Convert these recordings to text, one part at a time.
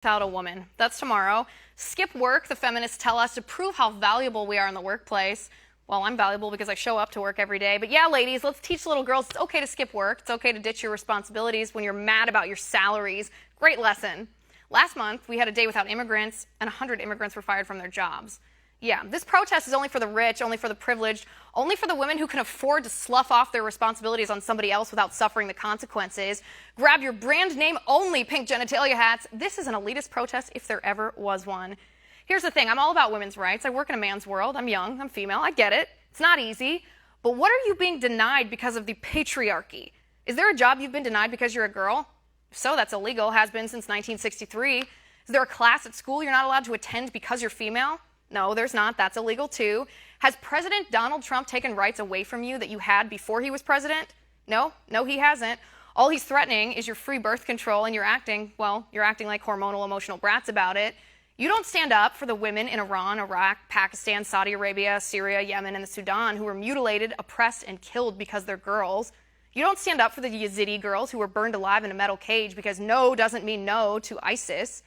Without a woman. That's tomorrow. Skip work, the feminists tell us, to prove how valuable we are in the workplace. Well, I'm valuable because I show up to work every day. But yeah, ladies, let's teach little girls it's okay to skip work. It's okay to ditch your responsibilities when you're mad about your salaries. Great lesson. Last month, we had a day without immigrants, and 100 immigrants were fired from their jobs. Yeah, this protest is only for the rich, only for the privileged, only for the women who can afford to slough off their responsibilities on somebody else without suffering the consequences. Grab your brand name only pink genitalia hats. This is an elitist protest if there ever was one. Here's the thing, I'm all about women's rights. I work in a man's world. I'm young, I'm female, I get it. It's not easy. But what are you being denied because of the patriarchy? Is there a job you've been denied because you're a girl? If so, that's illegal, has been since 1963. Is there a class at school you're not allowed to attend because you're female? No, there's not. That's illegal too. Has President Donald Trump taken rights away from you that you had before he was president? No, he hasn't. All he's threatening is your free birth control, and you're acting like hormonal emotional brats about it. You don't stand up for the women in Iran, Iraq, Pakistan, Saudi Arabia, Syria, Yemen, and the Sudan who were mutilated, oppressed, and killed because they're girls. You don't stand up for the Yazidi girls who were burned alive in a metal cage because no doesn't mean no to ISIS.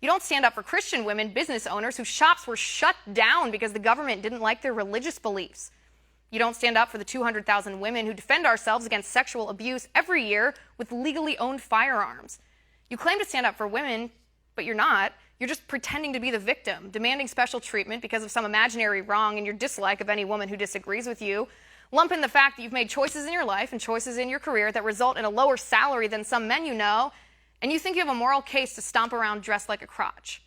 You don't stand up for Christian women, business owners whose shops were shut down because the government didn't like their religious beliefs. You don't stand up for the 200,000 women who defend ourselves against sexual abuse every year with legally owned firearms. You claim to stand up for women, but you're not. You're just pretending to be the victim, demanding special treatment because of some imaginary wrong and your dislike of any woman who disagrees with you. Lump in the fact that you've made choices in your life and choices in your career that result in a lower salary than some men you know, and you think you have a moral case to stomp around dressed like a crotch.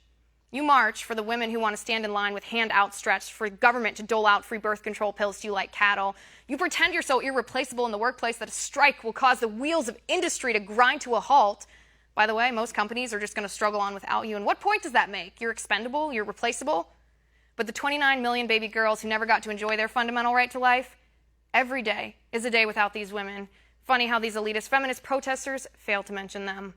You march for the women who want to stand in line with hand outstretched for government to dole out free birth control pills to you like cattle. You pretend you're so irreplaceable in the workplace that a strike will cause the wheels of industry to grind to a halt. By the way, most companies are just going to struggle on without you. And what point does that make? You're expendable, you're replaceable. But the 29 million baby girls who never got to enjoy their fundamental right to life, every day is a day without these women. Funny how these elitist feminist protesters fail to mention them.